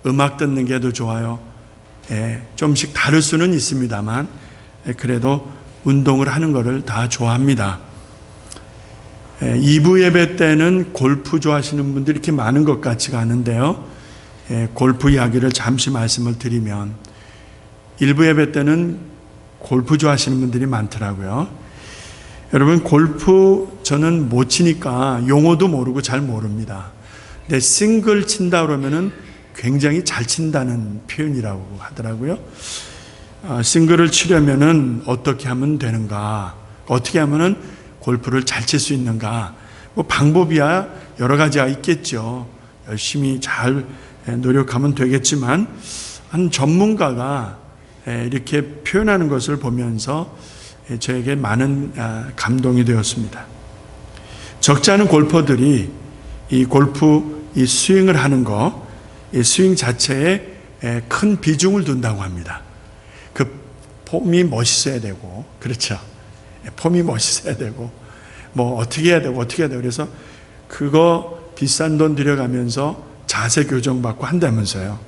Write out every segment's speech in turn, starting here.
음악 듣는 게 더 좋아요. 좀씩 다를 수는 있습니다만 그래도 운동을 하는 것을 다 좋아합니다. 2부 예배 때는 골프 좋아하시는 분들이 이렇게 많은 것 같지가 않은데요. 골프 이야기를 잠시 말씀을 드리면 1부 예배 때는 골프 좋아하시는 분들이 많더라고요. 여러분, 골프 저는 못 치니까 용어도 모르고 잘 모릅니다. 근데 싱글 친다 그러면은 굉장히 잘 친다는 표현이라고 하더라고요. 싱글을 치려면은 어떻게 하면 되는가? 어떻게 하면은 골프를 잘 칠 수 있는가? 뭐 방법이야 여러 가지가 있겠죠. 열심히 잘 노력하면 되겠지만 한 전문가가 이렇게 표현하는 것을 보면서 저에게 많은 감동이 되었습니다. 적지 않은 골퍼들이 이 골프 이 스윙을 하는 거, 이 스윙 자체에 큰 비중을 둔다고 합니다. 그 폼이 멋있어야 되고, 그렇죠. 폼이 멋있어야 되고, 뭐 어떻게 해야 되고 어떻게 해야 되고, 그래서 그거 비싼 돈 들여가면서 자세 교정 받고 한다면서요.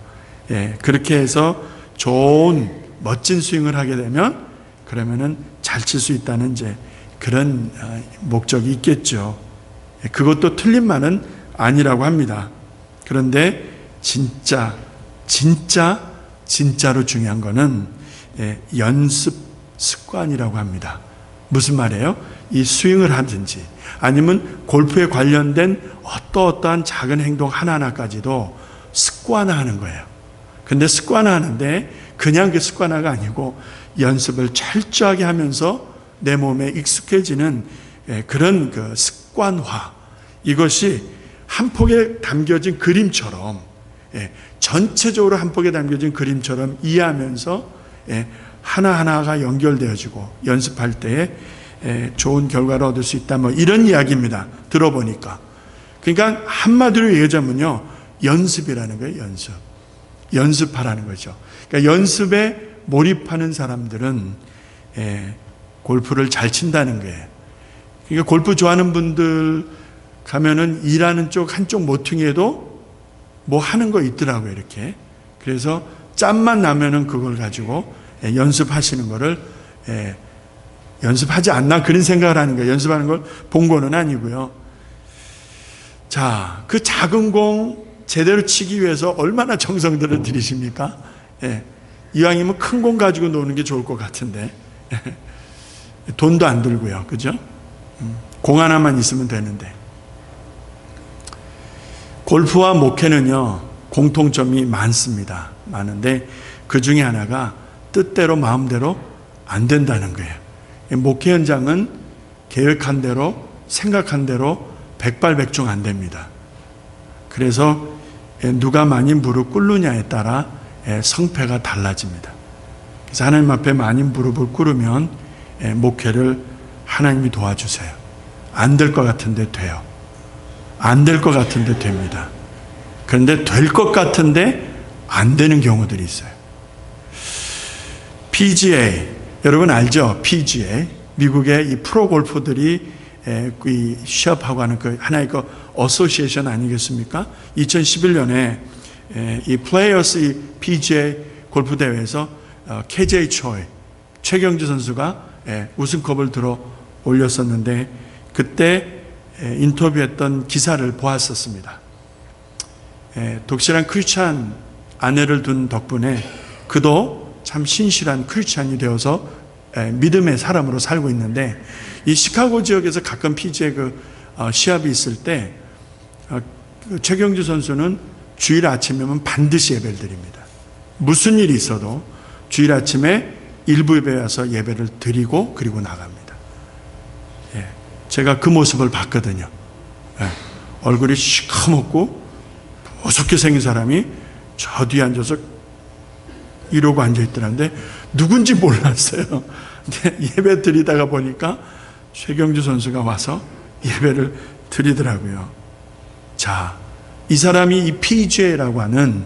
그렇게 해서 좋은 멋진 스윙을 하게 되면 그러면은 잘 칠 수 있다는 이제 그런 목적이 있겠죠. 그것도 틀린 말은 아니라고 합니다. 그런데 진짜로 중요한 거는 연습 습관이라고 합니다. 무슨 말이에요? 이 스윙을 하든지 아니면 골프에 관련된 어떠한 작은 행동 하나하나까지도 습관화하는 거예요. 근데 습관화하는데 그냥 그 습관화가 아니고 연습을 철저하게 하면서 내 몸에 익숙해지는 그런 그 습관화, 이것이 한 폭에 담겨진 그림처럼, 전체적으로 한 폭에 담겨진 그림처럼 이해하면서 하나하나가 연결되어지고 연습할 때에 좋은 결과를 얻을 수 있다, 뭐 이런 이야기입니다. 들어보니까. 그러니까 한마디로 얘기하자면요, 연습이라는 거예요. 연습하라는 거죠. 그러니까 연습에 몰입하는 사람들은 골프를 잘 친다는 거예요. 그러니까 골프 좋아하는 분들 가면은 일하는 쪽 한쪽 모퉁이에도 뭐 하는 거 있더라고요, 이렇게. 그래서 짬만 나면은 그걸 가지고 연습하시는 거를 연습하지 않나 그런 생각을 하는 거예요. 연습하는 걸 본 거는 아니고요. 자, 그 작은 공 제대로 치기 위해서 얼마나 정성들을 들이십니까? 이왕이면 큰 공 가지고 노는 게 좋을 것 같은데 돈도 안 들고요, 그죠? 공 하나만 있으면 되는데. 골프와 목회는요 공통점이 많습니다. 많은데 그 중에 하나가 뜻대로 마음대로 안 된다는 거예요. 목회 현장은 계획한 대로 생각한 대로 백발백중 안 됩니다. 그래서 누가 많이 무릎 꿇느냐에 따라 성패가 달라집니다. 그래서 하나님 앞에 많이 무릎을 꿇으면 목회를 하나님이 도와주세요. 안 될 것 같은데 돼요. 안 될 것 같은데 됩니다. 그런데 될 것 같은데 안 되는 경우들이 있어요. PGA, 여러분 알죠? PGA, 미국의 이 프로 골퍼들이 이 시합하고 하는 그 하나의 그 어소시에이션 아니겠습니까? 2011년에 이 플레이어스 PGA 골프 대회에서 KJ 초이, 최경주 선수가 우승컵을 들어 올렸었는데 그때 인터뷰했던 기사를 보았었습니다. 독실한 크리스찬 아내를 둔 덕분에 그도 참 신실한 크리스찬이 되어서 믿음의 사람으로 살고 있는데, 이 시카고 지역에서 가끔 PGA 시합이 있을 때 최경주 선수는 주일 아침이면 반드시 예배를 드립니다. 무슨 일이 있어도 주일 아침에 일부 예배에 와서 예배를 드리고 그리고 나갑니다. 제가 그 모습을 봤거든요. 얼굴이 시커멓고 무섭게 생긴 사람이 저 뒤에 앉아서 이러고 앉아있더라는데 누군지 몰랐어요. 근데 예배 드리다가 보니까 최경주 선수가 와서 예배를 드리더라고요. 자, 이 사람이 이 PGA라고 하는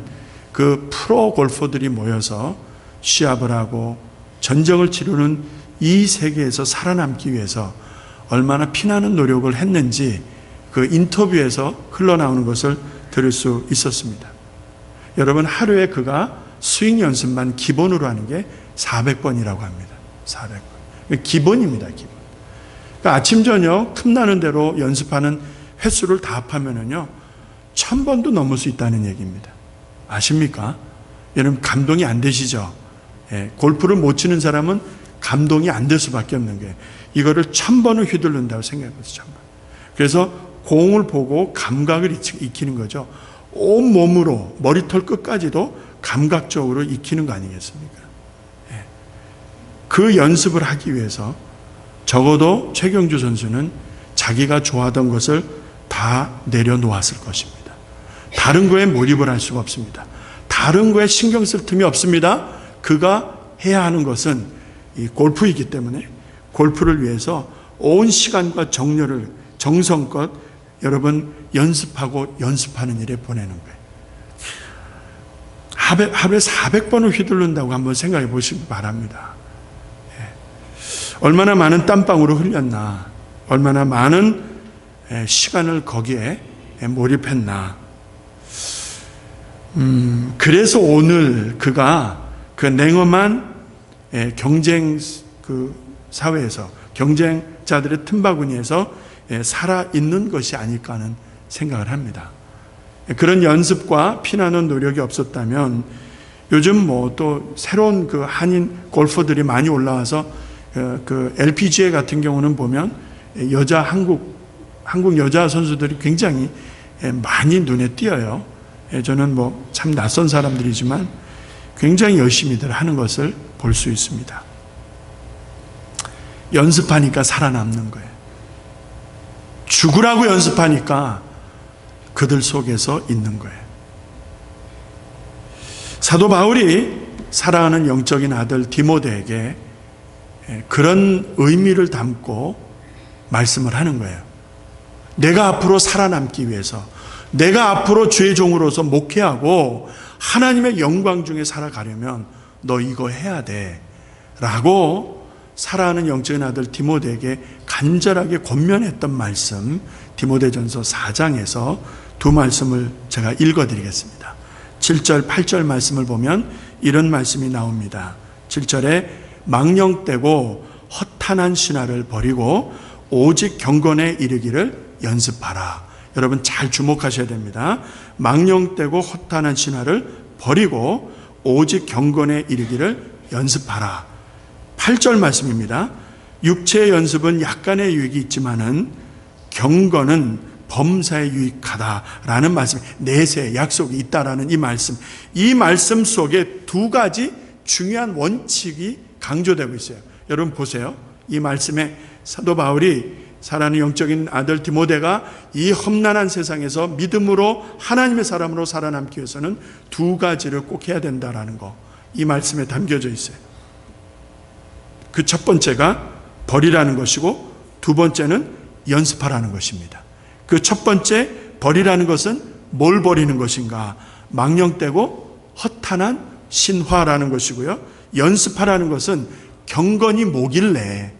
그 프로 골퍼들이 모여서 시합을 하고 전적을 치르는 이 세계에서 살아남기 위해서 얼마나 피나는 노력을 했는지 그 인터뷰에서 흘러나오는 것을 들을 수 있었습니다. 여러분 하루에 그가 스윙 연습만 기본으로 하는 게 400번이라고 합니다. 400번. 기본입니다. 기본. 그러니까 아침 저녁 틈나는 대로 연습하는 횟수를 다 합하면은요 1000번도 넘을 수 있다는 얘기입니다. 아십니까? 여러분 감동이 안 되시죠? 예, 골프를 못 치는 사람은 감동이 안 될 수밖에 없는 게 이거를 1000번을 휘두른다고 생각해보세요. 1000번. 그래서 공을 보고 감각을 익히는 거죠. 온 몸으로 머리털 끝까지도 감각적으로 익히는 거 아니겠습니까? 예. 그 연습을 하기 위해서 적어도 최경주 선수는 자기가 좋아하던 것을 다 내려놓았을 것입니다. 다른 거에 몰입을 할 수가 없습니다. 다른 거에 신경 쓸 틈이 없습니다. 그가 해야 하는 것은 이 골프이기 때문에 골프를 위해서 온 시간과 정성껏 여러분 연습하고 연습하는 일에 보내는 거예요. 하루에 400번을 휘두른다고 한번 생각해 보시기 바랍니다. 얼마나 많은 땀방울을 흘렸나, 얼마나 많은 시간을 거기에 몰입했나. 그래서 오늘 그가 그 냉엄한 경쟁 그 사회에서 경쟁자들의 틈바구니에서 살아있는 것이 아닐까 하는 생각을 합니다. 그런 연습과 피나는 노력이 없었다면 요즘 뭐 또 새로운 그 한인 골퍼들이 많이 올라와서 그 LPGA 같은 경우는 보면 한국 여자 선수들이 굉장히 많이 눈에 띄어요. 저는 뭐 참 낯선 사람들이지만 굉장히 열심히들 하는 것을 볼 수 있습니다. 연습하니까 살아남는 거예요. 죽으라고 연습하니까 그들 속에서 있는 거예요. 사도 바울이 사랑하는 영적인 아들 디모데에게 그런 의미를 담고 말씀을 하는 거예요. 내가 앞으로 살아남기 위해서, 내가 앞으로 주의 종으로서 목회하고 하나님의 영광 중에 살아가려면 너 이거 해야 돼 라고 사랑하는 영적인 아들 디모데에게 간절하게 권면했던 말씀, 디모데전서 4장에서 두 말씀을 제가 읽어드리겠습니다. 7절 8절 말씀을 보면 이런 말씀이 나옵니다. 7절에 망령되고 허탄한 신화를 버리고 오직 경건에 이르기를 연습하라. 여러분 잘 주목하셔야 됩니다. 망령되고 허탄한 신화를 버리고 오직 경건에 이르기를 연습하라. 8절 말씀입니다. 육체의 연습은 약간의 유익이 있지만은 경건은 범사에 유익하다라는 말씀, 내세 약속이 있다라는 이 말씀 속에 두 가지 중요한 원칙이 강조되고 있어요. 여러분 보세요. 이 말씀에 사도 바울이 사랑하는 영적인 아들 디모데가 이 험난한 세상에서 믿음으로 하나님의 사람으로 살아남기 위해서는 두 가지를 꼭 해야 된다라는 거, 이 말씀에 담겨져 있어요. 그 첫 번째가 버리라는 것이고 두 번째는 연습하라는 것입니다. 그 첫 번째 버리라는 것은 뭘 버리는 것인가? 망령되고 허탄한 신화라는 것이고요. 연습하라는 것은 경건이 뭐길래,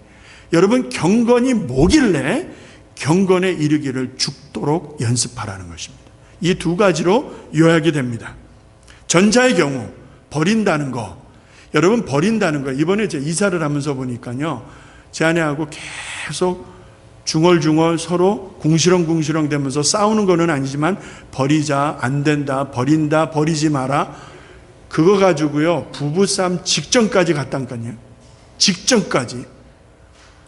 여러분 경건이 뭐길래 경건에 이르기를 죽도록 연습하라는 것입니다. 이 두 가지로 요약이 됩니다. 전자의 경우 버린다는 거, 여러분 버린다는 거, 이번에 제가 이사를 하면서 보니까요, 제 아내하고 계속 중얼중얼 서로 궁시렁궁시렁 되면서 싸우는 거는 아니지만 버리자, 안 된다, 버린다, 버리지 마라, 그거 가지고요 부부싸움 직전까지 갔다니까요. 직전까지.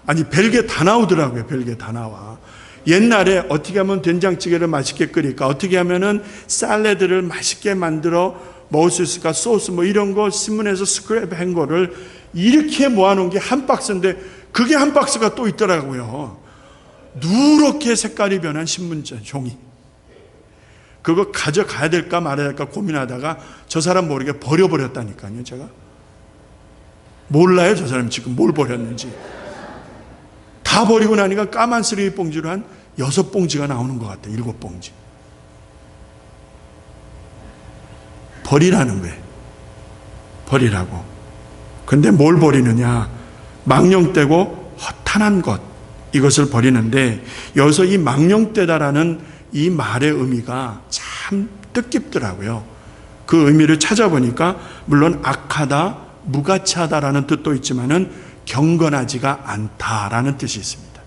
아니 별게 다 나오더라고요. 별게 다 나와. 옛날에 어떻게 하면 된장찌개를 맛있게 끓일까, 어떻게 하면은 샐러드를 맛있게 만들어 먹을 수 있을까, 소스 뭐 이런 거 신문에서 스크랩 한 거를 이렇게 모아놓은 게 한 박스인데 그게 한 박스가 또 있더라고요. 누렇게 색깔이 변한 신문지 종이. 그거 가져가야 될까 말아야 될까 고민하다가 저 사람 모르게 버려버렸다니까요. 제가 몰라요. 저 사람이 지금 뭘 버렸는지. 다 버리고 나니까 까만 쓰레기 봉지로 한 6봉지가 나오는 것 같아요. 7봉지. 버리라는 거예요. 버리라고. 근데 뭘 버리느냐? 망령되고 허탄한 것, 이것을 버리는데, 여기서 이 망령되다라는 이 말의 의미가 참 뜻깊더라고요. 그 의미를 찾아보니까 물론 악하다, 무가치하다라는 뜻도 있지만은 경건하지가 않다라는 뜻이 있습니다.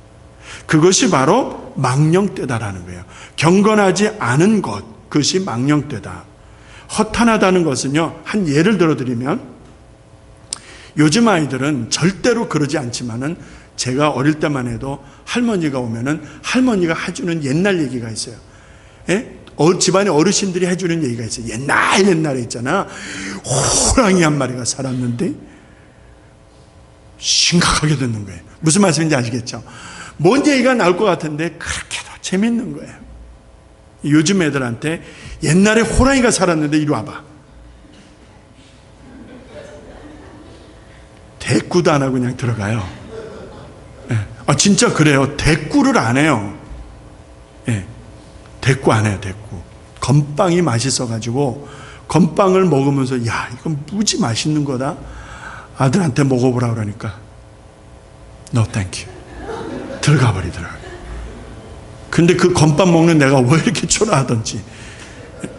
그것이 바로 망령되다라는 거예요. 경건하지 않은 것, 그것이 망령되다. 허탄하다는 것은요, 한 예를 들어드리면, 요즘 아이들은 절대로 그러지 않지만은 제가 어릴 때만 해도 할머니가 오면은 할머니가 해주는 옛날 얘기가 있어요. 예? 집안의 어르신들이 해주는 얘기가 있어요. 옛날에 있잖아. 호랑이 한 마리가 살았는데 심각하게 듣는 거예요. 무슨 말씀인지 아시겠죠? 뭔 얘기가 나올 것 같은데 그렇게도 재밌는 거예요. 요즘 애들한테 옛날에 호랑이가 살았는데 이리 와봐. 대꾸도 안 하고 그냥 들어가요. 예. 진짜 그래요. 대꾸를 안 해요. 예. 대꾸 안 해요. 대꾸. 건빵이 맛있어가지고 건빵을 먹으면서 야, 이건 무지 맛있는 거다. 아들한테 먹어보라 그러니까 No thank you. 들어가 버리더라고요. 근데 그 건빵 먹는 내가 왜 이렇게 초라하던지.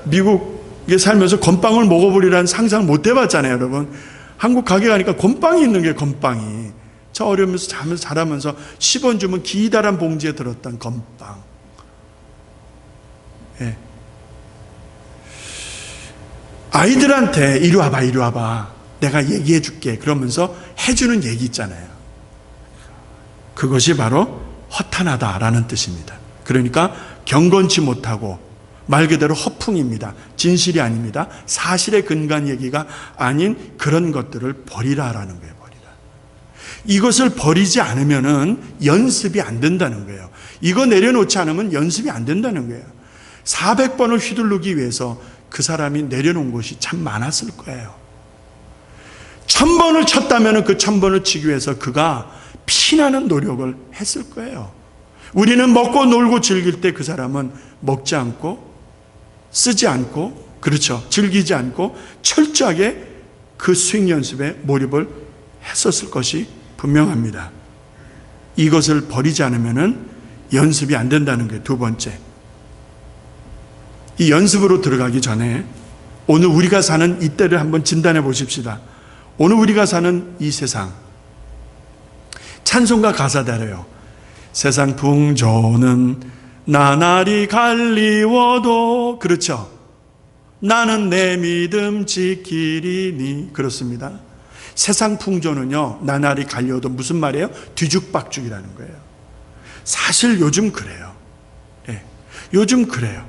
미국에 살면서 건빵을 먹어보리라는 상상을 못 해봤잖아요, 여러분. 한국 가게 가니까 건빵이 있는 게 건빵이. 저 어려면서 자라면서 10원 주면 기다란 봉지에 들었던 건빵. 예. 아이들한테 이리 와봐. 내가 얘기해 줄게. 그러면서 해주는 얘기 있잖아요. 그것이 바로 허탄하다라는 뜻입니다. 그러니까 경건치 못하고 말 그대로 허풍입니다. 진실이 아닙니다. 사실에 근거한 얘기가 아닌 그런 것들을 버리라라는 거예요. 버리라. 이것을 버리지 않으면은 연습이 안 된다는 거예요. 이거 내려놓지 않으면 연습이 안 된다는 거예요. 400번을 휘두르기 위해서 그 사람이 내려놓은 것이 참 많았을 거예요. 1000번을 쳤다면 그 1000번을 치기 위해서 그가 피나는 노력을 했을 거예요. 우리는 먹고 놀고 즐길 때 그 사람은 먹지 않고 쓰지 않고, 그렇죠, 즐기지 않고 철저하게 그 스윙 연습에 몰입을 했었을 것이 분명합니다. 이것을 버리지 않으면 연습이 안 된다는 게 두 번째. 이 연습으로 들어가기 전에 오늘 우리가 사는 이때를 한번 진단해 보십시다. 오늘 우리가 사는 이 세상, 찬송가 가사대로요. 세상 풍조는 나날이 갈리워도, 그렇죠, 나는 내 믿음 지키리니. 그렇습니다. 세상 풍조는요, 나날이 갈리워도 무슨 말이에요? 뒤죽박죽이라는 거예요. 사실 요즘 그래요. 예, 요즘 그래요.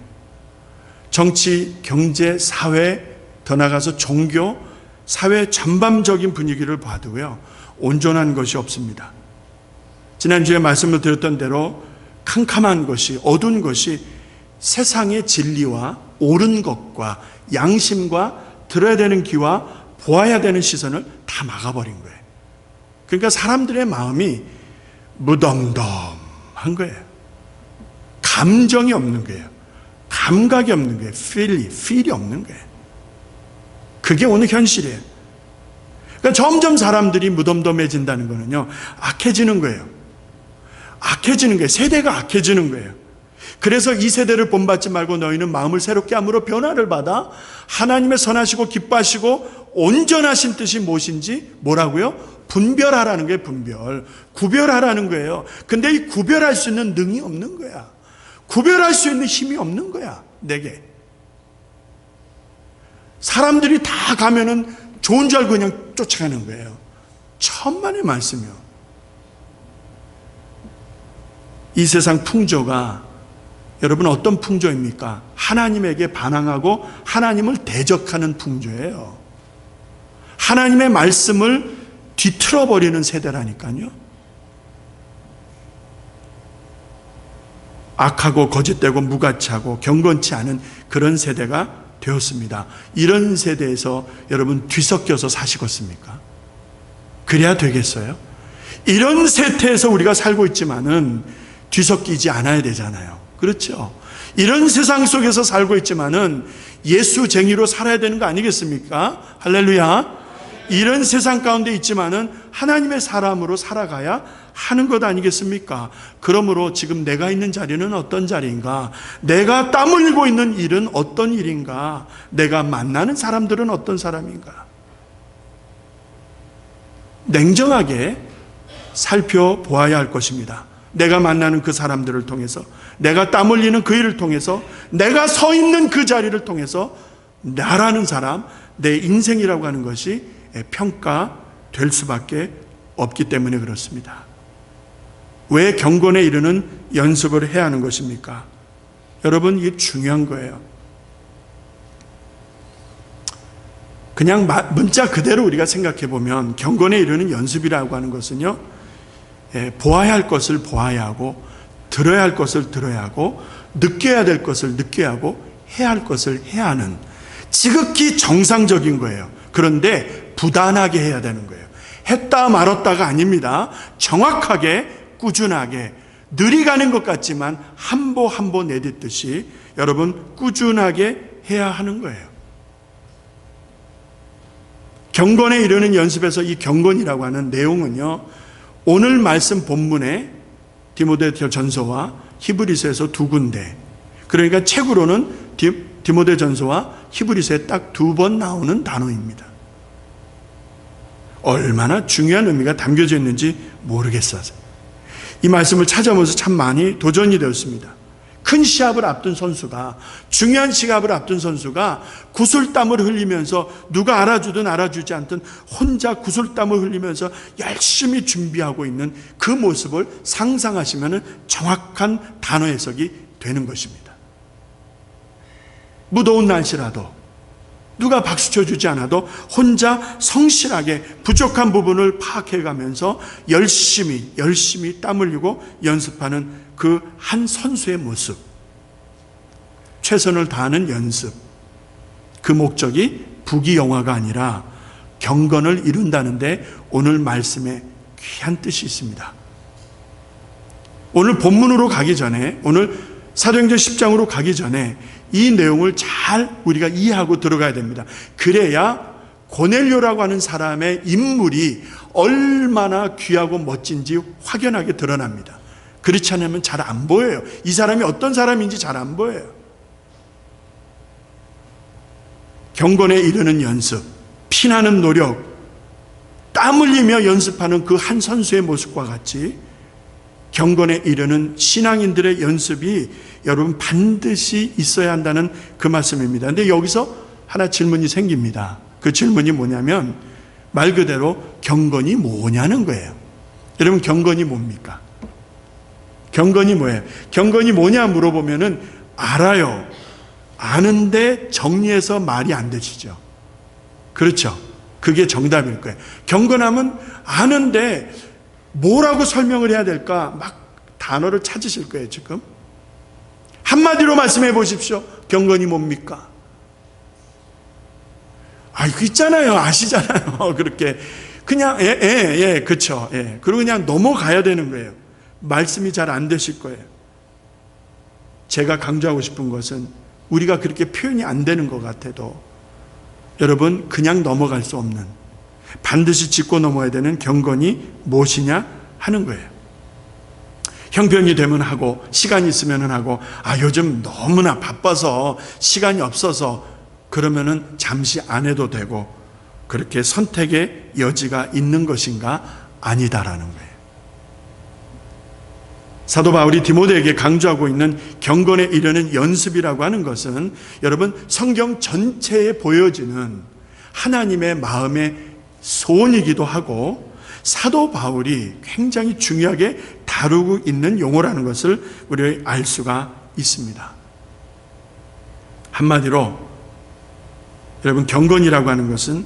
정치, 경제, 사회, 더 나아가서 종교, 사회 전반적인 분위기를 봐도요, 온전한 것이 없습니다. 지난주에 말씀을 드렸던 대로 캄캄한 것이, 어두운 것이 세상의 진리와 옳은 것과 양심과 들어야 되는 귀와 보아야 되는 시선을 다 막아버린 거예요. 그러니까 사람들의 마음이 무덤덤한 거예요. 감정이 없는 거예요. 감각이 없는 거예요. 필이 없는 거예요. 그게 오늘 현실이에요. 그러니까 점점 사람들이 무덤덤해진다는 거는요, 악해지는 거예요. 악해지는 거예요. 세대가 악해지는 거예요. 그래서 이 세대를 본받지 말고 너희는 마음을 새롭게 함으로 변화를 받아 하나님의 선하시고 기뻐하시고 온전하신 뜻이 무엇인지 뭐라고요? 분별하라는 거예요. 분별. 구별하라는 거예요. 근데 이 구별할 수 있는 능이 없는 거야. 구별할 수 있는 힘이 없는 거야, 내게. 사람들이 다 가면은 좋은 줄 알고 그냥 쫓아가는 거예요. 천만의 말씀이요. 이 세상 풍조가 여러분 어떤 풍조입니까? 하나님에게 반항하고 하나님을 대적하는 풍조예요. 하나님의 말씀을 뒤틀어버리는 세대라니까요. 악하고 거짓되고 무가치하고 경건치 않은 그런 세대가 되었습니다. 이런 세대에서 여러분 뒤섞여서 사시겠습니까? 그래야 되겠어요? 이런 세태에서 우리가 살고 있지만은 뒤섞이지 않아야 되잖아요. 그렇죠? 이런 세상 속에서 살고 있지만은 예수쟁이로 살아야 되는 거 아니겠습니까? 할렐루야. 이런 세상 가운데 있지만은 하나님의 사람으로 살아가야 하는 것 아니겠습니까? 그러므로 지금 내가 있는 자리는 어떤 자리인가? 내가 땀 흘리고 있는 일은 어떤 일인가? 내가 만나는 사람들은 어떤 사람인가? 냉정하게 살펴보아야 할 것입니다. 내가 만나는 그 사람들을 통해서, 내가 땀 흘리는 그 일을 통해서, 내가 서 있는 그 자리를 통해서 나라는 사람, 내 인생이라고 하는 것이 평가될 수밖에 없기 때문에 그렇습니다. 왜 경건에 이르는 연습을 해야 하는 것입니까? 여러분, 이게 중요한 거예요. 그냥 문자 그대로 우리가 생각해 보면 경건에 이르는 연습이라고 하는 것은요, 보아야 할 것을 보아야 하고, 들어야 할 것을 들어야 하고, 느껴야 될 것을 느껴야 하고, 해야 할 것을 해야 하는 지극히 정상적인 거예요. 그런데 부단하게 해야 되는 거예요. 했다 말았다가 아닙니다. 정확하게, 꾸준하게, 느리 가는 것 같지만 한 보 한 보 내딛듯이 여러분 꾸준하게 해야 하는 거예요. 경건에 이르는 연습에서 이 경건이라고 하는 내용은요, 오늘 말씀 본문에 디모데전서와 히브리서에서 두 군데, 그러니까 책으로는 디모데전서와 히브리서에 딱 두 번 나오는 단어입니다. 얼마나 중요한 의미가 담겨져 있는지 모르겠어요. 이 말씀을 찾아보면서 참 많이 도전이 되었습니다. 큰 시합을 앞둔 선수가, 중요한 시합을 앞둔 선수가 구슬땀을 흘리면서 누가 알아주든 알아주지 않든 혼자 구슬땀을 흘리면서 열심히 준비하고 있는 그 모습을 상상하시면 정확한 단어 해석이 되는 것입니다. 무더운 날씨라도 누가 박수 쳐주지 않아도 혼자 성실하게 부족한 부분을 파악해가면서 열심히 땀 흘리고 연습하는 그 한 선수의 모습, 최선을 다하는 연습, 그 목적이 부귀영화가 아니라 경건을 이룬다는데 오늘 말씀에 귀한 뜻이 있습니다. 오늘 본문으로 가기 전에, 오늘 사도행전 10장으로 가기 전에 이 내용을 잘 우리가 이해하고 들어가야 됩니다. 그래야 고넬료라고 하는 사람의 인물이 얼마나 귀하고 멋진지 확연하게 드러납니다. 그렇지 않으면 잘 안 보여요. 이 사람이 어떤 사람인지 잘 안 보여요. 경건에 이르는 연습, 피나는 노력, 땀 흘리며 연습하는 그 한 선수의 모습과 같이 경건에 이르는 신앙인들의 연습이 여러분 반드시 있어야 한다는 그 말씀입니다. 그런데 여기서 하나 질문이 생깁니다. 그 질문이 뭐냐면 말 그대로 경건이 뭐냐는 거예요. 여러분, 경건이 뭡니까? 경건이 뭐예요? 경건이 뭐냐 물어보면은 알아요. 아는데 정리해서 말이 안 되시죠. 그렇죠? 그게 정답일 거예요. 경건하면 아는데 뭐라고 설명을 해야 될까? 막 단어를 찾으실 거예요, 지금. 한마디로 말씀해 보십시오. 경건이 뭡니까? 이거 있잖아요. 아시잖아요. 그렇게. 그냥, 그쵸. 그리고 그냥 넘어가야 되는 거예요. 말씀이 잘 안 되실 거예요. 제가 강조하고 싶은 것은 우리가 그렇게 표현이 안 되는 것 같아도 여러분, 그냥 넘어갈 수 없는, 반드시 짚고 넘어야 되는 경건이 무엇이냐 하는 거예요. 형편이 되면 하고, 시간이 있으면 하고, 요즘 너무나 바빠서 시간이 없어서 그러면은 잠시 안 해도 되고, 그렇게 선택의 여지가 있는 것인가? 아니다라는 거예요. 사도 바울이 디모데에게 강조하고 있는 경건에 이르는 연습이라고 하는 것은 여러분, 성경 전체에 보여지는 하나님의 마음의 소원이기도 하고 사도 바울이 굉장히 중요하게 다루고 있는 용어라는 것을 우리가 알 수가 있습니다. 한마디로 여러분, 경건이라고 하는 것은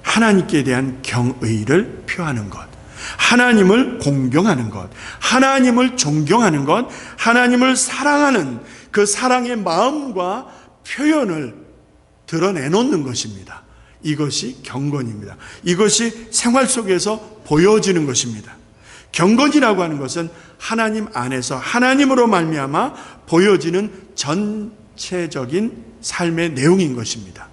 하나님께 대한 경의를 표하는 것, 하나님을 공경하는 것, 하나님을 존경하는 것, 하나님을 사랑하는 그 사랑의 마음과 표현을 드러내놓는 것입니다. 이것이 경건입니다. 이것이 생활 속에서 보여지는 것입니다. 경건이라고 하는 것은 하나님 안에서 하나님으로 말미암아 보여지는 전체적인 삶의 내용인 것입니다.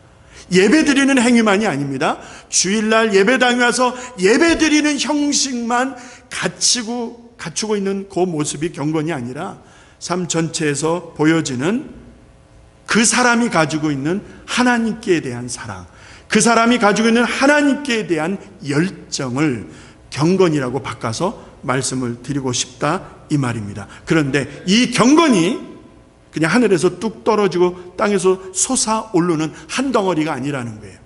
예배 드리는 행위만이 아닙니다. 주일날 예배당에 와서 예배 드리는 형식만 갖추고 있는 그 모습이 경건이 아니라 삶 전체에서 보여지는 그 사람이 가지고 있는 하나님께 대한 사랑, 그 사람이 가지고 있는 하나님께 대한 열정을 경건이라고 바꿔서 말씀을 드리고 싶다 이 말입니다. 그런데 이 경건이 그냥 하늘에서 뚝 떨어지고 땅에서 솟아오르는 한 덩어리가 아니라는 거예요.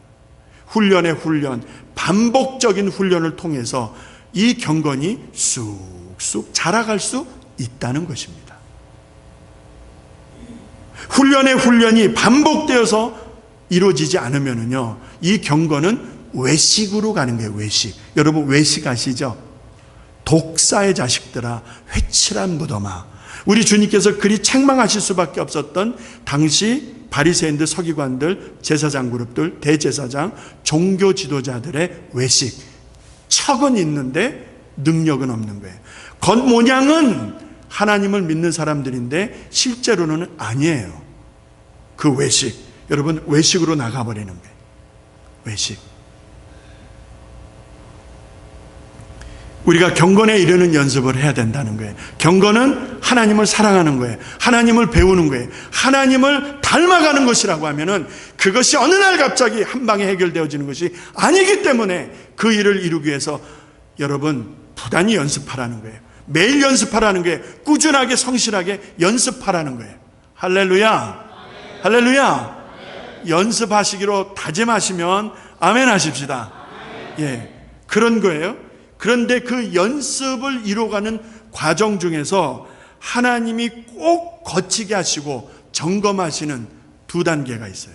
훈련의 훈련, 반복적인 훈련을 통해서 이 경건이 쑥쑥 자라갈 수 있다는 것입니다. 훈련의 훈련이 반복되어서 이루어지지 않으면요, 이 경건은 외식으로 가는 거예요. 외식. 여러분 외식 아시죠? 독사의 자식들아, 회칠한 무덤아. 우리 주님께서 그리 책망하실 수밖에 없었던 당시 바리새인들, 서기관들, 제사장 그룹들, 대제사장, 종교 지도자들의 외식. 척은 있는데 능력은 없는 거예요. 겉모양은 하나님을 믿는 사람들인데 실제로는 아니에요. 그 외식. 여러분 외식으로 나가버리는 거예요. 외식. 우리가 경건에 이르는 연습을 해야 된다는 거예요. 경건은 하나님을 사랑하는 거예요. 하나님을 배우는 거예요. 하나님을 닮아가는 것이라고 하면은 그것이 어느 날 갑자기 한 방에 해결되어지는 것이 아니기 때문에 그 일을 이루기 위해서 여러분 부단히 연습하라는 거예요. 매일 연습하라는 거예요. 꾸준하게 성실하게 연습하라는 거예요. 할렐루야. 할렐루야. 연습하시기로 다짐하시면 아멘 하십시다. 예, 그런 거예요. 그런데 그 연습을 이루어가는 과정 중에서 하나님이 꼭 거치게 하시고 점검하시는 두 단계가 있어요.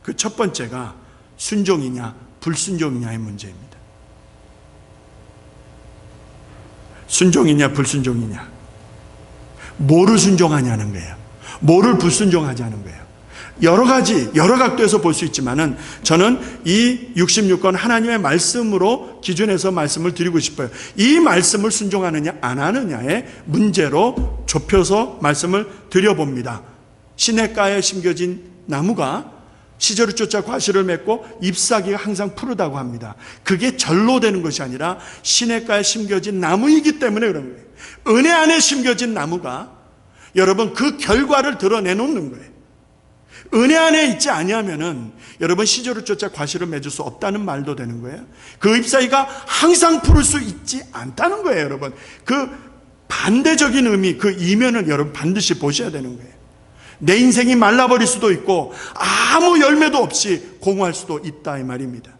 그 첫 번째가 순종이냐 불순종이냐의 문제입니다. 순종이냐 불순종이냐. 뭐를 순종하냐는 거예요. 뭐를 불순종하자는 거예요. 여러 가지, 여러 각도에서 볼 수 있지만은 저는 이 66권 하나님의 말씀으로 기준해서 말씀을 드리고 싶어요. 이 말씀을 순종하느냐 안 하느냐의 문제로 좁혀서 말씀을 드려봅니다. 시냇가에 심겨진 나무가 시절을 쫓아 과실을 맺고 잎사귀가 항상 푸르다고 합니다. 그게 절로 되는 것이 아니라 시냇가에 심겨진 나무이기 때문에 그런 거예요. 은혜 안에 심겨진 나무가 여러분 그 결과를 드러내놓는 거예요. 은혜 안에 있지 아니하면은 여러분 시절을 쫓아 과실을 맺을 수 없다는 말도 되는 거예요. 그 잎사귀가 항상 푸를 수 있지 않다는 거예요. 여러분 그 반대적인 의미, 그 이면을 여러분 반드시 보셔야 되는 거예요. 내 인생이 말라버릴 수도 있고 아무 열매도 없이 공허할 수도 있다 이 말입니다.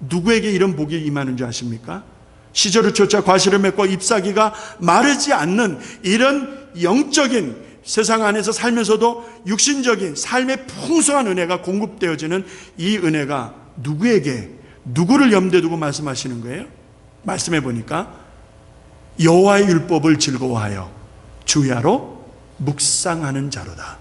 누구에게 이런 복이 임하는 줄 아십니까? 시절을 쫓아 과실을 맺고 잎사귀가 마르지 않는 이런 영적인 세상 안에서 살면서도 육신적인 삶의 풍성한 은혜가 공급되어지는 이 은혜가 누구에게, 누구를 염두에 두고 말씀하시는 거예요? 말씀해 보니까 여호와의 율법을 즐거워하여 주야로 묵상하는 자로다.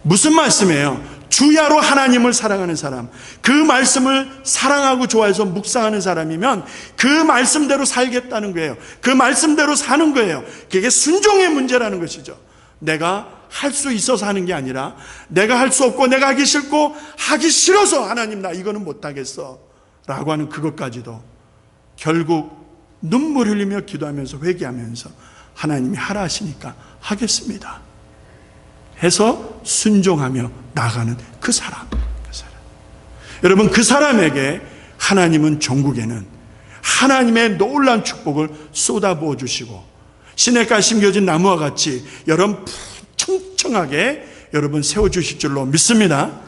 무슨 말씀이에요? 주야로 하나님을 사랑하는 사람, 그 말씀을 사랑하고 좋아해서 묵상하는 사람이면 그 말씀대로 살겠다는 거예요. 그 말씀대로 사는 거예요. 그게 순종의 문제라는 것이죠. 내가 할 수 있어서 하는 게 아니라 내가 할 수 없고 내가 하기 싫고 하기 싫어서 하나님 나 이거는 못하겠어 라고 하는 그것까지도 결국 눈물 흘리며 기도하면서 회개하면서 하나님이 하라 하시니까 하겠습니다 해서 순종하며 나가는 그 사람. 여러분 그 사람에게 하나님은 종국에는 하나님의 놀라운 축복을 쏟아부어 주시고 시냇가에 심겨진 나무와 같이 여러분 청청하게 여러분 세워주실 줄로 믿습니다.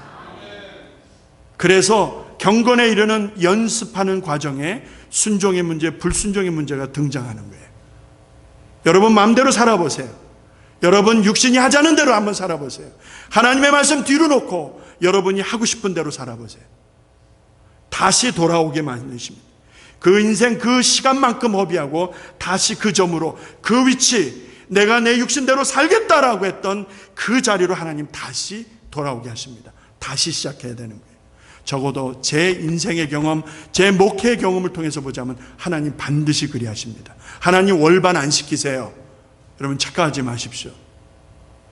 그래서 경건에 이르는 연습하는 과정에 순종의 문제, 불순종의 문제가 등장하는 거예요. 여러분 마음대로 살아보세요. 여러분 육신이 하자는 대로 한번 살아보세요. 하나님의 말씀 뒤로 놓고 여러분이 하고 싶은 대로 살아보세요. 다시 돌아오게 만드십니다. 그 인생 그 시간만큼 허비하고 다시 그 점으로 그 위치 내가 내 육신대로 살겠다라고 했던 그 자리로 하나님 다시 돌아오게 하십니다. 다시 시작해야 되는 거예요. 적어도 제 인생의 경험, 제 목회의 경험을 통해서 보자면 하나님 반드시 그리하십니다. 하나님 월반 안 시키세요. 여러분 착각하지 마십시오.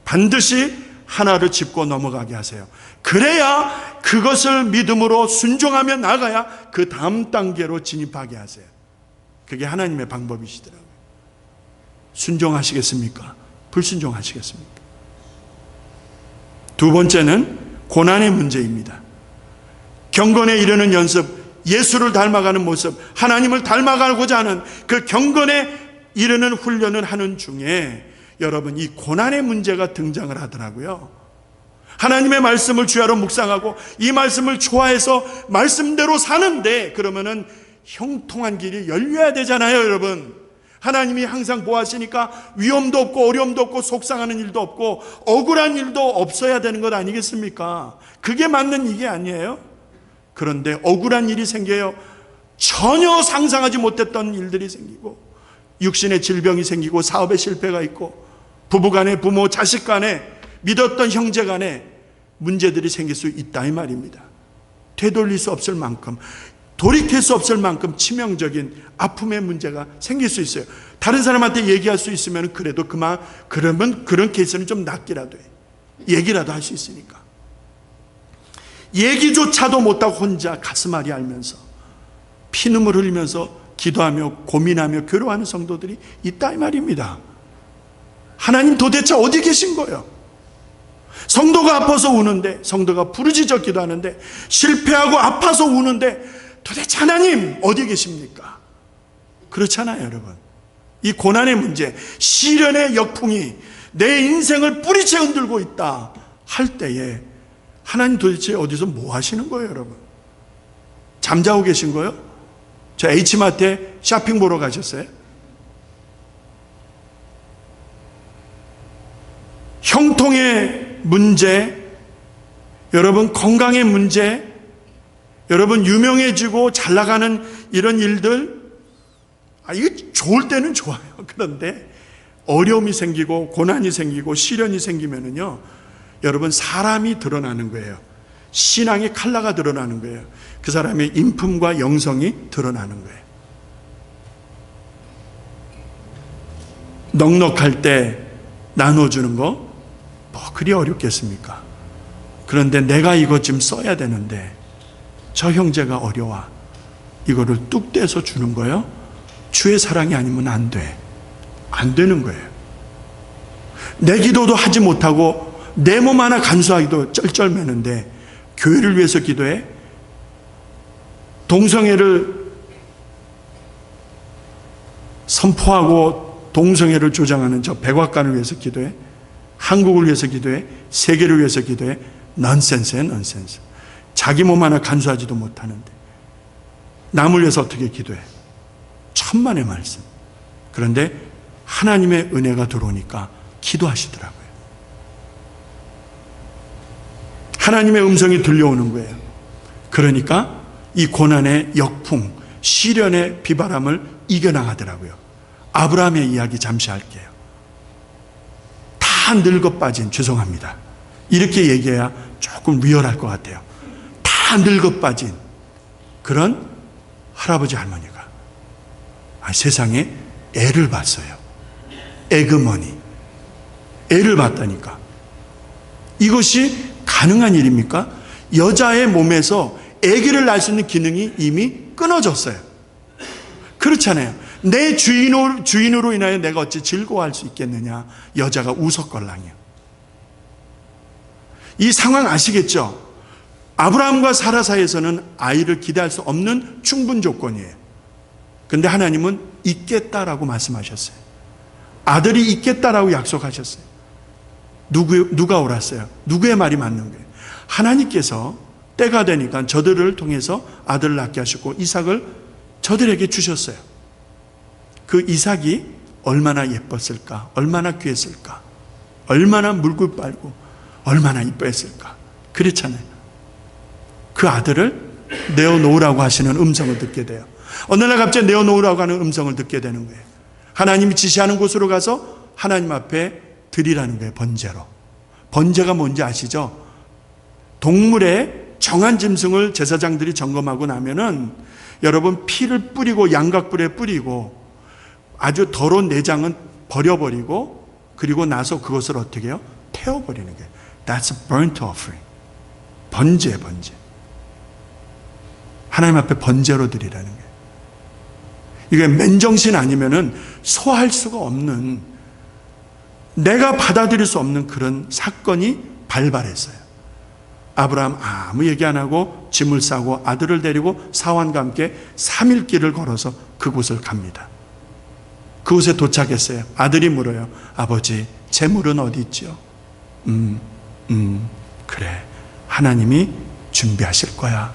반드시 하나를 짚고 넘어가게 하세요. 그래야 그것을 믿음으로 순종하며 나가야 그 다음 단계로 진입하게 하세요. 그게 하나님의 방법이시더라고요. 순종하시겠습니까? 불순종하시겠습니까? 두 번째는 고난의 문제입니다. 경건에 이르는 연습, 예수를 닮아가는 모습, 하나님을 닮아가고자 하는 그 경건에 이르는 훈련을 하는 중에 여러분, 이 고난의 문제가 등장을 하더라고요. 하나님의 말씀을 주야로 묵상하고 이 말씀을 좋아해서 말씀대로 사는데, 그러면은 형통한 길이 열려야 되잖아요, 여러분. 하나님이 항상 보호하시니까 위험도 없고 어려움도 없고 속상하는 일도 없고 억울한 일도 없어야 되는 것 아니겠습니까? 그게 맞는 이게 아니에요? 그런데 억울한 일이 생겨요. 전혀 상상하지 못했던 일들이 생기고, 육신의 질병이 생기고, 사업에 실패가 있고, 부부간에, 부모, 자식 간에, 믿었던 형제 간에 문제들이 생길 수 있다 이 말입니다. 되돌릴 수 없을 만큼, 돌이킬 수 없을 만큼 치명적인 아픔의 문제가 생길 수 있어요. 다른 사람한테 얘기할 수 있으면 그래도 그러면 그런 케이스는 좀 낫기라도 해. 얘기라도 할 수 있으니까. 얘기조차도 못하고 혼자 가슴앓이 앓면서 피눈물 흘리면서 기도하며 고민하며 괴로워하는 성도들이 있다 이 말입니다. 하나님 도대체 어디 계신 거예요? 성도가 아파서 우는데, 성도가 부르짖어 기도하는데, 실패하고 아파서 우는데 도대체 하나님 어디 계십니까? 그렇잖아요, 여러분. 이 고난의 문제, 시련의 역풍이 내 인생을 뿌리채 흔들고 있다 할 때에 하나님 도대체 어디서 뭐 하시는 거예요, 여러분? 잠자고 계신 거예요? 저 H마트에 쇼핑 보러 가셨어요? 형통의 문제, 여러분 건강의 문제, 여러분 유명해지고 잘 나가는 이런 일들, 이게 좋을 때는 좋아요. 그런데 어려움이 생기고 고난이 생기고 시련이 생기면은요, 여러분 사람이 드러나는 거예요. 신앙의 컬러가 드러나는 거예요. 그 사람의 인품과 영성이 드러나는 거예요. 넉넉할 때 나눠주는 거 뭐 그리 어렵겠습니까? 그런데 내가 이거 지금 써야 되는데 저 형제가 어려워, 이거를 뚝 떼서 주는 거예요. 주의 사랑이 아니면 안 돼. 안 되는 거예요. 내 기도도 하지 못하고 내 몸 하나 간수하기도 쩔쩔매는데 교회를 위해서 기도해? 동성애를 선포하고 동성애를 주장하는 저 백악관을 위해서 기도해? 한국을 위해서 기도해? 세계를 위해서 기도해? 넌센스야, 넌센스. 자기 몸 하나 간수하지도 못하는데 남을 위해서 어떻게 기도해? 천만의 말씀. 그런데 하나님의 은혜가 들어오니까 기도하시더라고요. 하나님의 음성이 들려오는 거예요. 그러니까 이 고난의 역풍, 시련의 비바람을 이겨나가더라고요. 아브라함의 이야기 잠시 할게요. 다 늙어 빠진, 죄송합니다, 이렇게 얘기해야 조금 리얼할 것 같아요. 다 늙어 빠진 그런 할아버지 할머니가 세상에 애를 봤어요. 에그머니, 애를 봤다니까. 이것이 가능한 일입니까? 여자의 몸에서 아기를 낳을 수 있는 기능이 이미 끊어졌어요. 그렇잖아요. 내 주인으로 인하여 내가 어찌 즐거워할 수 있겠느냐. 여자가 우석걸랑이요. 이 상황 아시겠죠? 아브라함과 사라 사이에서는 아이를 기대할 수 없는 충분 조건이에요. 그런데 하나님은 있겠다라고 말씀하셨어요. 아들이 있겠다라고 약속하셨어요. 누가 옳았어요? 누구의 말이 맞는 거예요? 하나님께서 때가 되니까 저들을 통해서 아들을 낳게 하시고 이삭을 저들에게 주셨어요. 그 이삭이 얼마나 예뻤을까? 얼마나 귀했을까? 얼마나 물고 빨고 얼마나 이뻐했을까? 그렇잖아요. 그 아들을 내어놓으라고 하시는 음성을 듣게 돼요. 어느 날 갑자기 내어놓으라고 하는 음성을 듣게 되는 거예요. 하나님이 지시하는 곳으로 가서 하나님 앞에 드리라는 거예요. 번제로. 번제가 뭔지 아시죠? 동물의 정한 짐승을 제사장들이 점검하고 나면은 여러분 피를 뿌리고 양각불에 뿌리고 아주 더러운 내장은 버려버리고 그리고 나서 그것을 어떻게 해요? 태워버리는 거예요. That's a burnt offering. 번제. 하나님 앞에 번제로 드리라는 거예요. 이게 맨정신 아니면은 소화할 수가 없는, 내가 받아들일 수 없는 그런 사건이 발발했어요. 아브라함 아무 얘기 안 하고 짐을 싸고 아들을 데리고 사환과 함께 3일 길을 걸어서 그곳을 갑니다. 그곳에 도착했어요. 아들이 물어요. 아버지, 재물은 어디 있죠? 그래. 하나님이 준비하실 거야.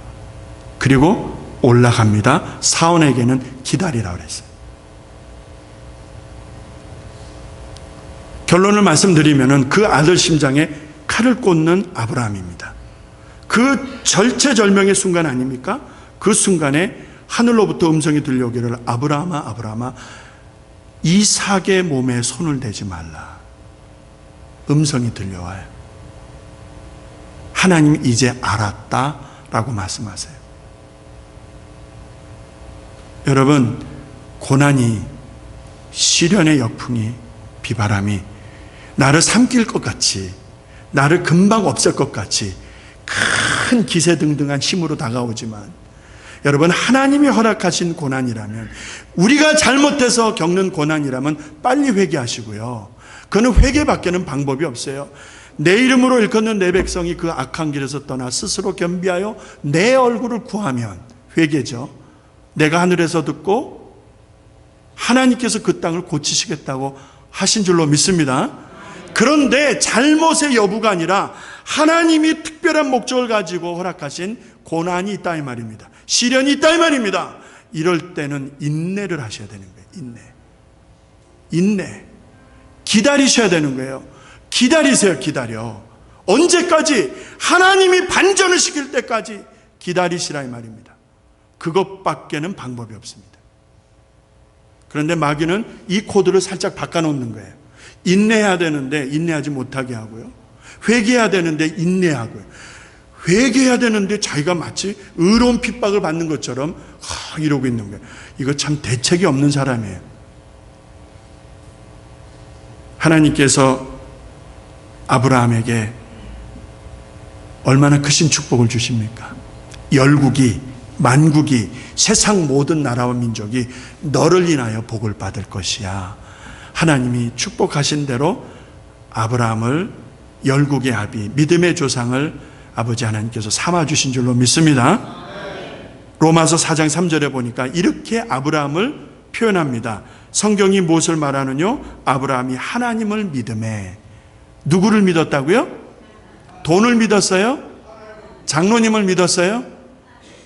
그리고 올라갑니다. 사원에게는 기다리라고 그랬어요. 결론을 말씀드리면은 그 아들 심장에 칼을 꽂는 아브라함입니다. 그 절체절명의 순간 아닙니까? 그 순간에 하늘로부터 음성이 들려오기를 아브라함아, 아브라함아, 이삭의 몸에 손을 대지 말라. 음성이 들려와요. 하나님이 이제 알았다라고 말씀하세요. 여러분, 고난이, 시련의 역풍이, 비바람이 나를 삼킬 것 같이, 나를 금방 없앨 것 같이 큰 기세등등한 힘으로 다가오지만, 여러분, 하나님이 허락하신 고난이라면, 우리가 잘못해서 겪는 고난이라면 빨리 회개하시고요. 그는 회개밖에는 방법이 없어요. 내 이름으로 일컫는 내 백성이 그 악한 길에서 떠나 스스로 겸비하여 내 얼굴을 구하면, 회개죠. 내가 하늘에서 듣고 하나님께서 그 땅을 고치시겠다고 하신 줄로 믿습니다. 그런데 잘못의 여부가 아니라 하나님이 특별한 목적을 가지고 허락하신 고난이 있다 이 말입니다. 시련이 있다 이 말입니다. 이럴 때는 인내를 하셔야 되는 거예요. 인내. 기다리셔야 되는 거예요. 기다리세요. 기다려. 언제까지? 하나님이 반전을 시킬 때까지 기다리시라 이 말입니다. 그것밖에는 방법이 없습니다. 그런데 마귀는 이 코드를 살짝 바꿔놓는 거예요. 인내해야 되는데 인내하지 못하게 하고요. 회개해야 되는데 인내하고요. 회개해야 되는데 자기가 마치 의로운 핍박을 받는 것처럼 이러고 있는 거예요. 이거 참 대책이 없는 사람이에요. 하나님께서 아브라함에게 얼마나 크신 축복을 주십니까? 열국이, 만국이, 세상 모든 나라와 민족이 너를 인하여 복을 받을 것이야. 하나님이 축복하신 대로 아브라함을 열국의 아비, 믿음의 조상을 아버지 하나님께서 삼아주신 줄로 믿습니다. 로마서 4장 3절에 보니까 이렇게 아브라함을 표현합니다. 성경이 무엇을 말하느냐? 아브라함이 하나님을 믿음에, 누구를 믿었다고요? 돈을 믿었어요? 장로님을 믿었어요?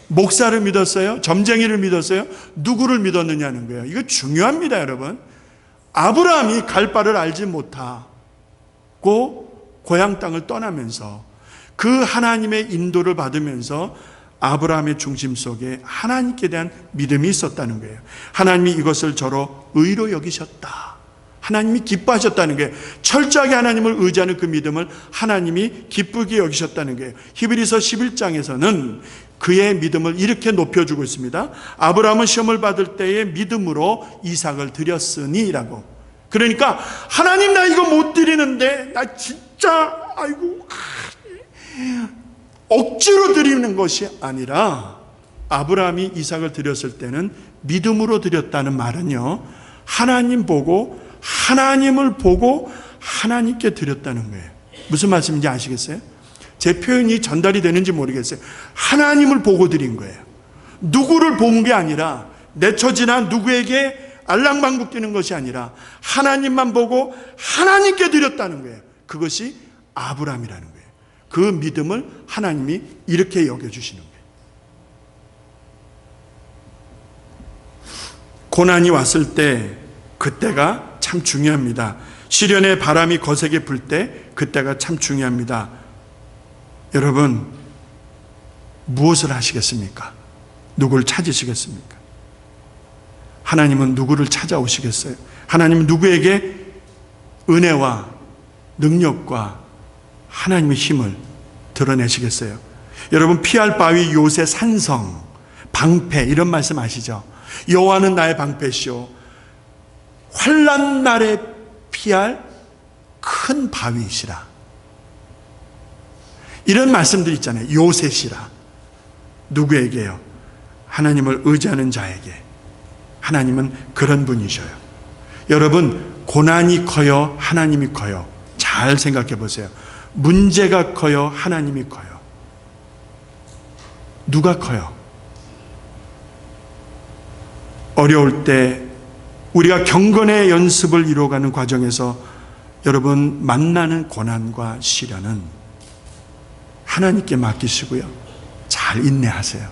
목사를 믿었어요? 점쟁이를 믿었어요? 누구를 믿었느냐는 거예요. 이거 중요합니다, 여러분. 아브라함이 갈 바를 알지 못하고 고향 땅을 떠나면서 그 하나님의 인도를 받으면서 아브라함의 중심 속에 하나님께 대한 믿음이 있었다는 거예요. 하나님이 이것을 저로 의로 여기셨다. 하나님이 기뻐하셨다는 게, 철저하게 하나님을 의지하는 그 믿음을 하나님이 기쁘게 여기셨다는 거예요. 히브리서 11장에서는 그의 믿음을 이렇게 높여주고 있습니다. 아브라함은 시험을 받을 때에 믿음으로 이삭을 드렸으니 라고. 그러니까 하나님, 나 이거 못 드리는데, 나 진짜 억지로 드리는 것이 아니라, 아브라함이 이삭을 드렸을 때는 믿음으로 드렸다는 말은요, 하나님을 보고 하나님께 드렸다는 거예요. 무슨 말씀인지 아시겠어요? 제 표현이 전달이 되는지 모르겠어요. 하나님을 보고 드린 거예요. 누구를 본 게 아니라, 내 처지나 누구에게 알랑방구 뛰는 것이 아니라 하나님만 보고 하나님께 드렸다는 거예요. 그것이 아브라함이라는 거예요. 그 믿음을 하나님이 이렇게 여겨주시는 거예요. 고난이 왔을 때 그때가 참 중요합니다. 시련의 바람이 거세게 불 때 그때가 참 중요합니다. 여러분, 무엇을 하시겠습니까? 누구를 찾으시겠습니까? 하나님은 누구를 찾아오시겠어요? 하나님은 누구에게 은혜와 능력과 하나님의 힘을 드러내시겠어요? 여러분, 피할 바위 요새 산성, 방패, 이런 말씀 아시죠? 여호와는 나의 방패시오, 환난 날에 피할 큰 바위이시라. 이런 말씀들 있잖아요. 요셉이라. 누구에게요? 하나님을 의지하는 자에게. 하나님은 그런 분이셔요. 여러분, 고난이 커요? 하나님이 커요? 잘 생각해 보세요. 문제가 커요? 하나님이 커요? 누가 커요? 어려울 때 우리가 경건의 연습을 이루어가는 과정에서 여러분 만나는 고난과 시련은 하나님께 맡기시고요. 잘 인내하세요.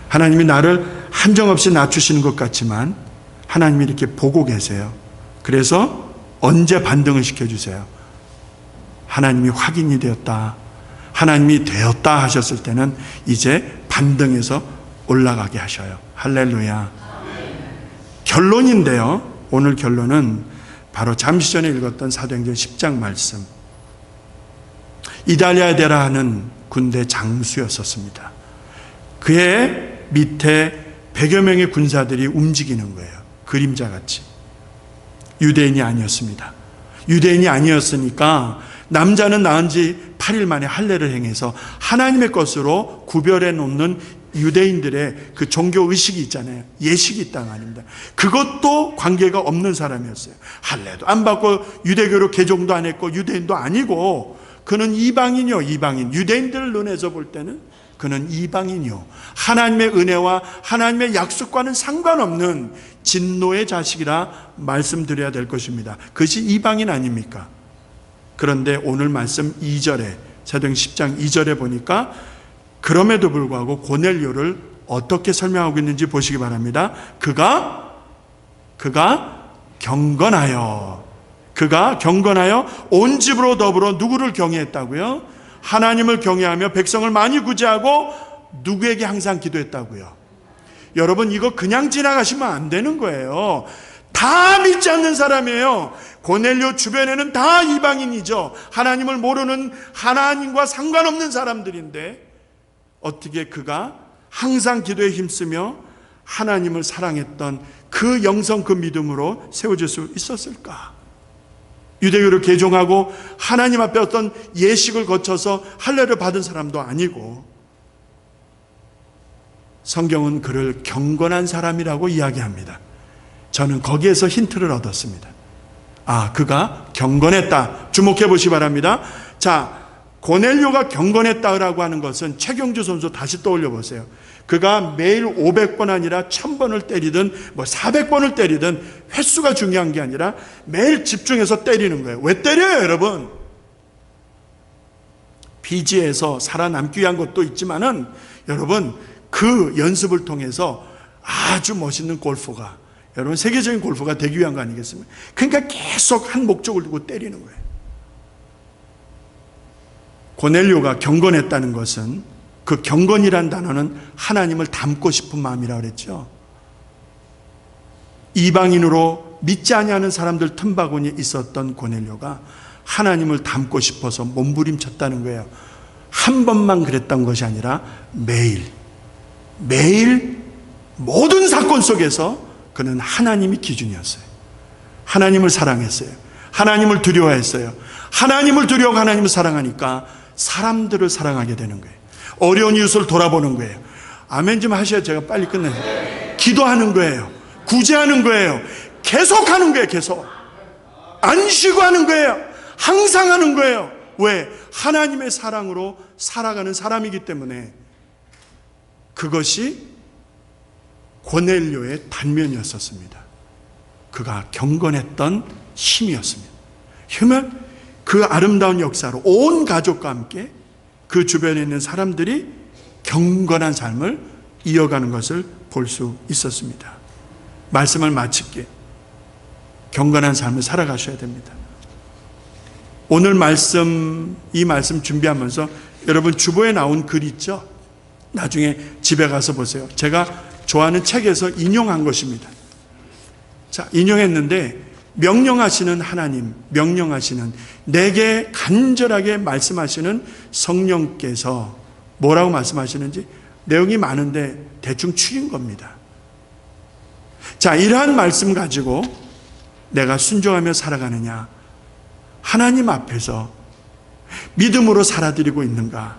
하나님이 나를 한정없이 낮추시는 것 같지만 하나님이 이렇게 보고 계세요. 그래서 언제 반등을 시켜주세요? 하나님이 확인이 되었다, 하나님이 되었다 하셨을 때는 이제 반등해서 올라가게 하셔요. 할렐루야. 결론인데요. 오늘 결론은 바로 잠시 전에 읽었던 사도행전 10장 말씀. 이달리아 데라 하는 군대 장수였었습니다. 그의 밑에 100여 명의 군사들이 움직이는 거예요. 그림자같이. 유대인이 아니었습니다. 유대인이 아니었으니까 남자는 낳은 지 8일 만에 할례를 행해서 하나님의 것으로 구별해 놓는 유대인들의 그 종교 의식이 있잖아요. 예식이 있다는 거 아닙니다. 그것도 관계가 없는 사람이었어요. 할례도 안 받고 유대교로 개종도 안 했고 유대인도 아니고 그는 이방인이요. 이방인. 유대인들 눈에서 볼 때는 그는 이방인이요. 하나님의 은혜와 하나님의 약속과는 상관없는 진노의 자식이라 말씀드려야 될 것입니다. 그것이 이방인 아닙니까? 그런데 오늘 말씀 2절에, 사도행전 10장 2절에 보니까 그럼에도 불구하고 고넬료를 어떻게 설명하고 있는지 보시기 바랍니다. 그가 경건하여 온 집으로 더불어 누구를 경외했다고요? 하나님을 경외하며 백성을 많이 구제하고 누구에게 항상 기도했다고요? 여러분, 이거 그냥 지나가시면 안 되는 거예요. 다 믿지 않는 사람이에요. 고넬료 주변에는 다 이방인이죠. 하나님을 모르는, 하나님과 상관없는 사람들인데 어떻게 그가 항상 기도에 힘쓰며 하나님을 사랑했던 그 영성, 그 믿음으로 세워질 수 있었을까? 유대교를 개종하고 하나님 앞에 어떤 예식을 거쳐서 할례를 받은 사람도 아니고, 성경은 그를 경건한 사람이라고 이야기합니다. 저는 거기에서 힌트를 얻었습니다. 그가 경건했다. 주목해 보시기 바랍니다. 자, 고넬료가 경건했다라고 하는 것은 최경주 선수 다시 떠올려 보세요. 그가 매일 500번 아니라 1000번을 때리든 400번을 때리든 횟수가 중요한 게 아니라 매일 집중해서 때리는 거예요. 왜 때려요, 여러분? 피지에서 살아남기 위한 것도 있지만은 여러분, 그 연습을 통해서 아주 멋있는 골퍼가, 여러분 세계적인 골퍼가 되기 위한 거 아니겠습니까? 그러니까 계속 한 목적을 두고 때리는 거예요. 고넬료가 경건했다는 것은, 그 경건이란 단어는 하나님을 닮고 싶은 마음이라고 그랬죠. 이방인으로 믿지 아니하는 사람들 틈바구니에 있었던 고넬료가 하나님을 닮고 싶어서 몸부림쳤다는 거예요. 한 번만 그랬던 것이 아니라 매일 모든 사건 속에서 그는 하나님이 기준이었어요. 하나님을 사랑했어요. 하나님을 두려워했어요. 하나님을 두려워하고 하나님을 사랑하니까 사람들을 사랑하게 되는 거예요. 어려운 이웃을 돌아보는 거예요. 아멘 좀 하셔야 제가 빨리 끝내요. 기도하는 거예요. 구제하는 거예요. 계속하는 거예요. 계속 안 쉬고 하는 거예요. 항상 하는 거예요. 왜? 하나님의 사랑으로 살아가는 사람이기 때문에. 그것이 고넬료의 단면이었었습니다. 그가 경건했던 힘이었습니다. 힘은 그 아름다운 역사로 온 가족과 함께 그 주변에 있는 사람들이 경건한 삶을 이어가는 것을 볼 수 있었습니다. 말씀을 마칠게. 경건한 삶을 살아가셔야 됩니다. 오늘 말씀, 이 말씀 준비하면서 여러분 주보에 나온 글 있죠? 나중에 집에 가서 보세요. 제가 좋아하는 책에서 인용한 것입니다. 자, 인용했는데 명령하시는 하나님, 명령하시는, 내게 간절하게 말씀하시는 성령께서 뭐라고 말씀하시는지 내용이 많은데 대충 추린 겁니다. 자, 이러한 말씀 가지고 내가 순종하며 살아가느냐, 하나님 앞에서 믿음으로 살아드리고 있는가?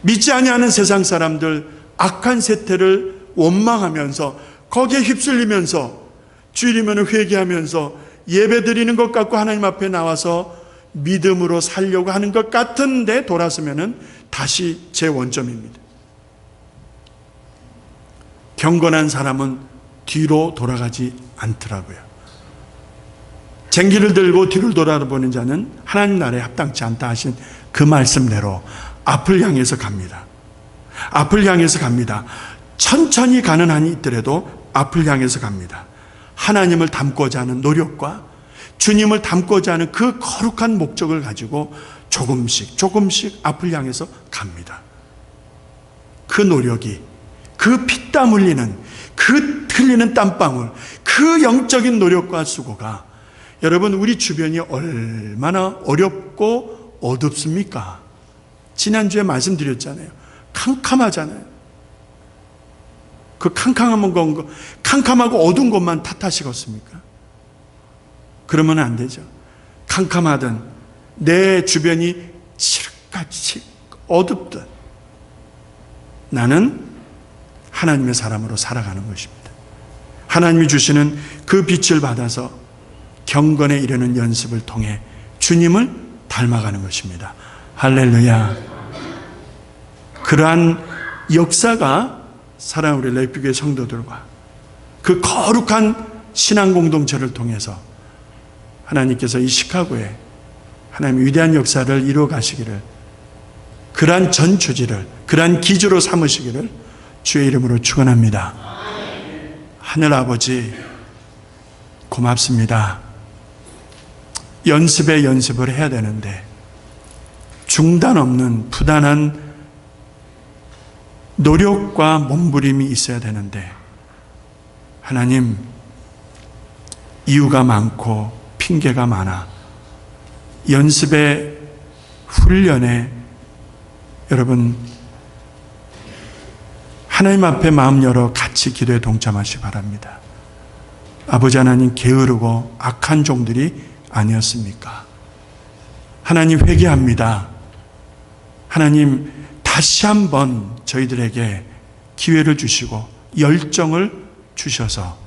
믿지 아니하는 세상 사람들 악한 세태를 원망하면서 거기에 휩쓸리면서 주일이면 회개하면서 예배드리는 것 같고 하나님 앞에 나와서 믿음으로 살려고 하는 것 같은데 돌아서면은 다시 제 원점입니다. 경건한 사람은 뒤로 돌아가지 않더라고요. 쟁기를 들고 뒤를 돌아보는 자는 하나님 나라에 합당치 않다 하신 그 말씀대로 앞을 향해서 갑니다. 앞을 향해서 갑니다. 천천히 가는 한이 있더라도 앞을 향해서 갑니다. 하나님을 닮고자 하는 노력과 주님을 닮고자 하는 그 거룩한 목적을 가지고 조금씩 앞을 향해서 갑니다. 그 노력이, 그 피땀 흘리는, 그 흘리는 땀방울, 그 영적인 노력과 수고가 여러분 우리 주변이 얼마나 어렵고 어둡습니까? 지난주에 말씀드렸잖아요. 캄캄하잖아요. 그 캄캄하고 어두운 것만 탓하시겠습니까? 그러면 안 되죠. 캄캄하든 내 주변이 칠흑같이 어둡든 나는 하나님의 사람으로 살아가는 것입니다. 하나님이 주시는 그 빛을 받아서 경건에 이르는 연습을 통해 주님을 닮아가는 것입니다. 할렐루야. 그러한 역사가 사랑하는 우리 레이피교회 성도들과 그 거룩한 신앙 공동체를 통해서 하나님께서 이 시카고에 하나님의 위대한 역사를 이루어 가시기를, 그러한 전초지를, 그러한 기주로 삼으시기를 주의 이름으로 축원합니다. 하늘 아버지 고맙습니다. 연습을 해야 되는데 중단 없는 부단한 노력과 몸부림이 있어야 되는데 하나님 이유가 많고 핑계가 많아 연습에 훈련에 여러분 하나님 앞에 마음 열어 같이 기도에 동참하시기 바랍니다. 아버지 하나님, 게으르고 악한 종들이 아니었습니까? 하나님 회개합니다. 하나님 다시 한번 저희들에게 기회를 주시고 열정을 주셔서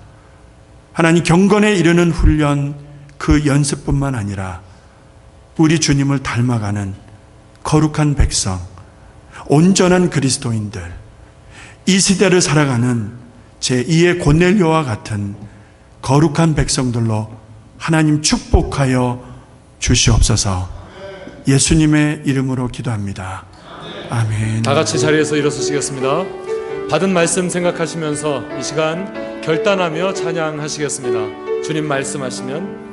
하나님 경건에 이르는 훈련, 그 연습뿐만 아니라 우리 주님을 닮아가는 거룩한 백성, 온전한 그리스도인들, 이 시대를 살아가는 제2의 고넬료와 같은 거룩한 백성들로 하나님 축복하여 주시옵소서. 예수님의 이름으로 기도합니다. 아멘. 다 같이 자리에서 일어서시겠습니다. 받은 말씀 생각하시면서 이 시간 결단하며 찬양하시겠습니다. 주님 말씀하시면